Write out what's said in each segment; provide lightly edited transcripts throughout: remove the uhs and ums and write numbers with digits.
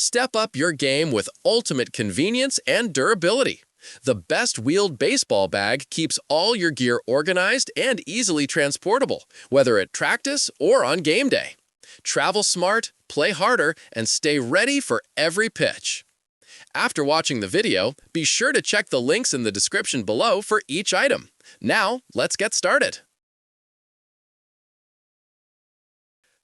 Step up your game with ultimate convenience and durability. The best wheeled baseball bag keeps all your gear organized and easily transportable, whether at practice or on game day. Travel smart, play harder, and stay ready for every pitch. After watching the video, be sure to check the links in the description below for each item. Now, let's get started.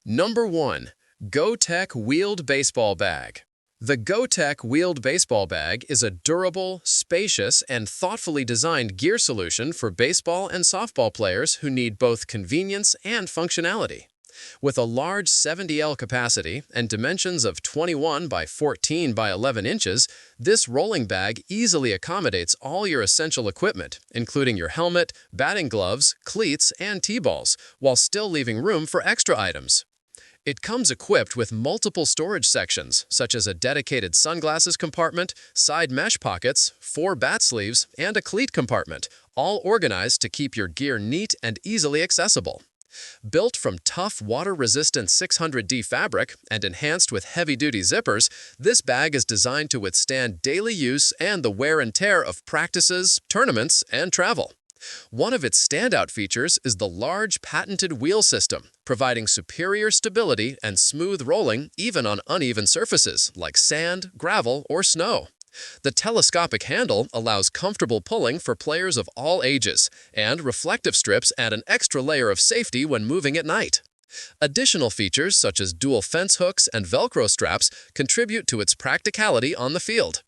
Number 1. GOTECH Wheeled Baseball Bag. The GOTECH Wheeled Baseball Bag is a durable, spacious, and thoughtfully designed gear solution for baseball and softball players who need both convenience and functionality. With a large 70L capacity and dimensions of 21 by 14 by 11 inches, this rolling bag easily accommodates all your essential equipment, including your helmet, batting gloves, cleats, and tee-balls, while still leaving room for extra items. It comes equipped with multiple storage sections, such as a dedicated sunglasses compartment, side mesh pockets, 4 bat sleeves, and a cleat compartment, all organized to keep your gear neat and easily accessible. Built from tough, water-resistant 600D fabric and enhanced with heavy-duty zippers, this bag is designed to withstand daily use and the wear and tear of practices, tournaments, and travel. One of its standout features is the large patented wheel system, providing superior stability and smooth rolling even on uneven surfaces like sand, gravel, or snow. The telescopic handle allows comfortable pulling for players of all ages, and reflective strips add an extra layer of safety when moving at night. Additional features such as dual fence hooks and Velcro straps contribute to its practicality on the field.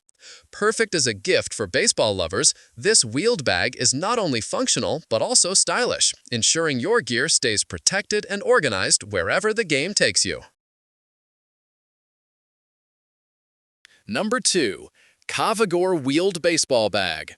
Perfect as a gift for baseball lovers, this wheeled bag is not only functional but also stylish, ensuring your gear stays protected and organized wherever the game takes you. Number 2. KAVIGOR Wheeled Baseball Bag.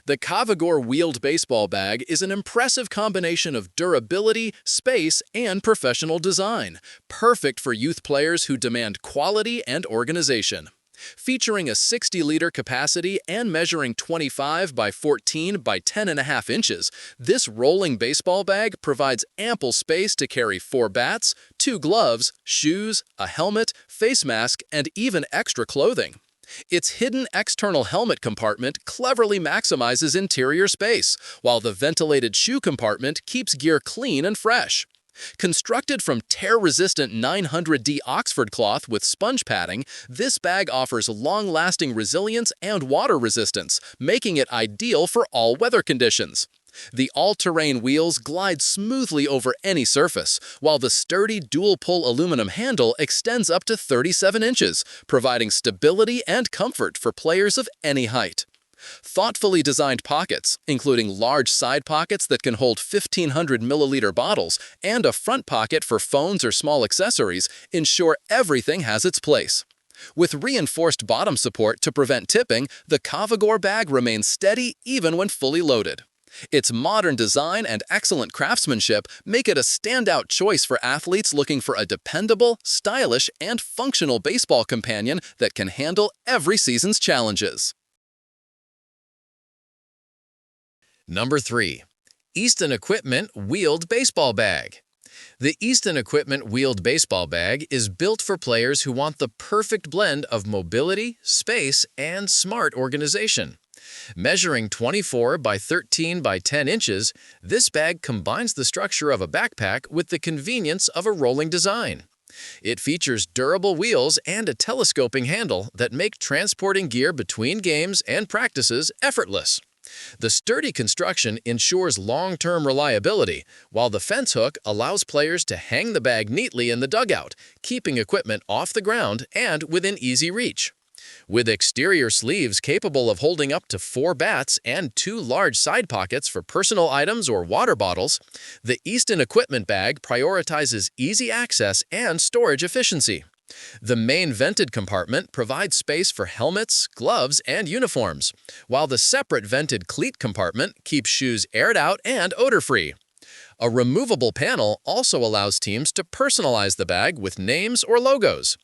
The KAVIGOR Wheeled Baseball Bag is an impressive combination of durability, space, and professional design, perfect for youth players who demand quality and organization. Featuring a 60-liter capacity and measuring 25 by 14 by 10.5 inches, this rolling baseball bag provides ample space to carry 4 bats, 2 gloves, shoes, a helmet, face mask, and even extra clothing. Its hidden external helmet compartment cleverly maximizes interior space, while the ventilated shoe compartment keeps gear clean and fresh. Constructed from tear-resistant 900D Oxford cloth with sponge padding, this bag offers long-lasting resilience and water resistance, making it ideal for all weather conditions. The all-terrain wheels glide smoothly over any surface, while the sturdy dual-pull aluminum handle extends up to 37 inches, providing stability and comfort for players of any height. Thoughtfully designed pockets, including large side pockets that can hold 1,500 milliliter bottles and a front pocket for phones or small accessories, ensure everything has its place. With reinforced bottom support to prevent tipping, the KAVIGOR bag remains steady even when fully loaded. Its modern design and excellent craftsmanship make it a standout choice for athletes looking for a dependable, stylish, and functional baseball companion that can handle every season's challenges. Number 3. Easton Equipment Wheeled Baseball Bag. The Easton Equipment Wheeled Baseball Bag is built for players who want the perfect blend of mobility, space, and smart organization. Measuring 24 by 13 by 10 inches, this bag combines the structure of a backpack with the convenience of a rolling design. It features durable wheels and a telescoping handle that make transporting gear between games and practices effortless. The sturdy construction ensures long-term reliability, while the fence hook allows players to hang the bag neatly in the dugout, keeping equipment off the ground and within easy reach. With exterior sleeves capable of holding up to 4 bats and 2 large side pockets for personal items or water bottles, the Easton Equipment Bag prioritizes easy access and storage efficiency. The main vented compartment provides space for helmets, gloves, and uniforms, while the separate vented cleat compartment keeps shoes aired out and odor-free. A removable panel also allows teams to personalize the bag with names or logos.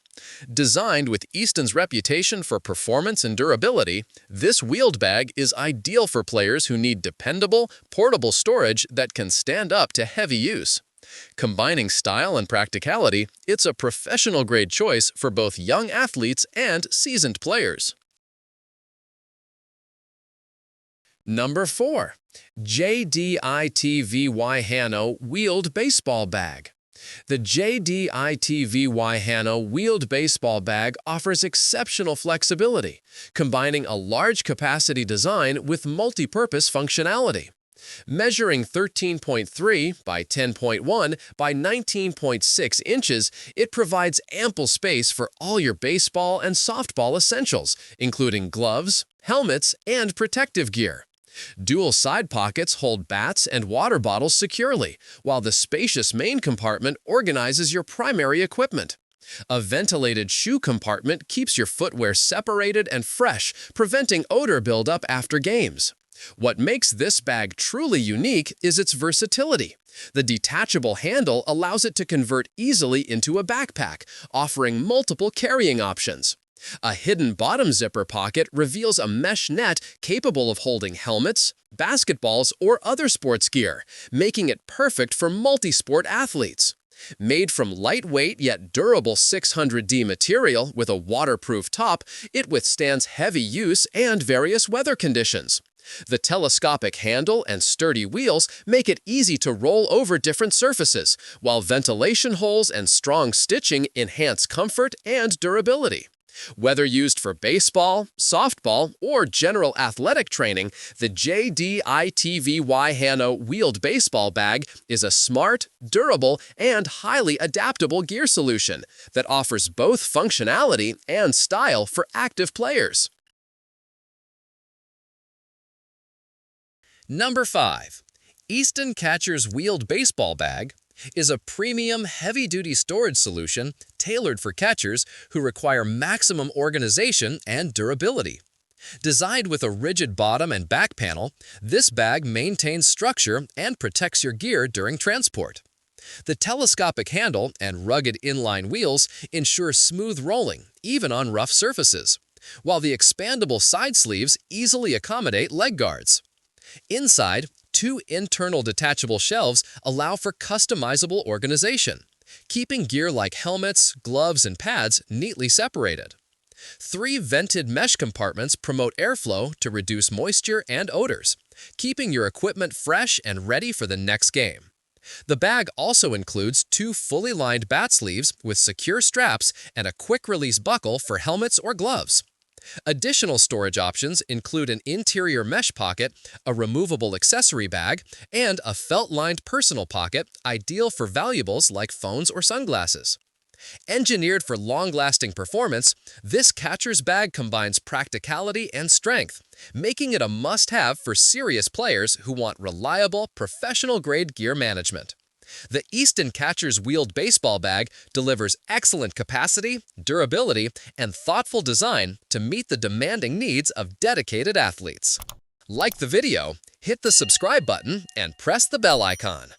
Designed with Easton's reputation for performance and durability, this wheeled bag is ideal for players who need dependable, portable storage that can stand up to heavy use. Combining style and practicality, it's a professional-grade choice for both young athletes and seasoned players. Number 4. JDITVYHANO Wheeled Baseball Bag. The JDITVYHANO Wheeled Baseball Bag offers exceptional flexibility, combining a large capacity design with multi-purpose functionality. Measuring 13.3 by 10.1 by 19.6 inches, it provides ample space for all your baseball and softball essentials, including gloves, helmets, and protective gear. Dual side pockets hold bats and water bottles securely, while the spacious main compartment organizes your primary equipment. A ventilated shoe compartment keeps your footwear separated and fresh, preventing odor buildup after games. What makes this bag truly unique is its versatility. The detachable handle allows it to convert easily into a backpack, offering multiple carrying options. A hidden bottom zipper pocket reveals a mesh net capable of holding helmets, basketballs, or other sports gear, making it perfect for multi-sport athletes. Made from lightweight yet durable 600D material with a waterproof top, it withstands heavy use and various weather conditions. The telescopic handle and sturdy wheels make it easy to roll over different surfaces, while ventilation holes and strong stitching enhance comfort and durability. Whether used for baseball, softball, or general athletic training, the JDITVYHANO Wheeled Baseball Bag is a smart, durable, and highly adaptable gear solution that offers both functionality and style for active players. Number 5. Easton Catcher's Wheeled Baseball Bag is a premium heavy-duty storage solution tailored for catchers who require maximum organization and durability. Designed with a rigid bottom and back panel, this bag maintains structure and protects your gear during transport. The telescopic handle and rugged inline wheels ensure smooth rolling, even on rough surfaces, while the expandable side sleeves easily accommodate leg guards. Inside, 2 internal detachable shelves allow for customizable organization, keeping gear like helmets, gloves, and pads neatly separated. 3 vented mesh compartments promote airflow to reduce moisture and odors, keeping your equipment fresh and ready for the next game. The bag also includes 2 fully lined bat sleeves with secure straps and a quick-release buckle for helmets or gloves. Additional storage options include an interior mesh pocket, a removable accessory bag, and a felt-lined personal pocket ideal for valuables like phones or sunglasses. Engineered for long-lasting performance, this catcher's bag combines practicality and strength, making it a must-have for serious players who want reliable, professional-grade gear management. The Easton Catcher's Wheeled Baseball Bag delivers excellent capacity, durability, and thoughtful design to meet the demanding needs of dedicated athletes. Like the video, hit the subscribe button, and press the bell icon.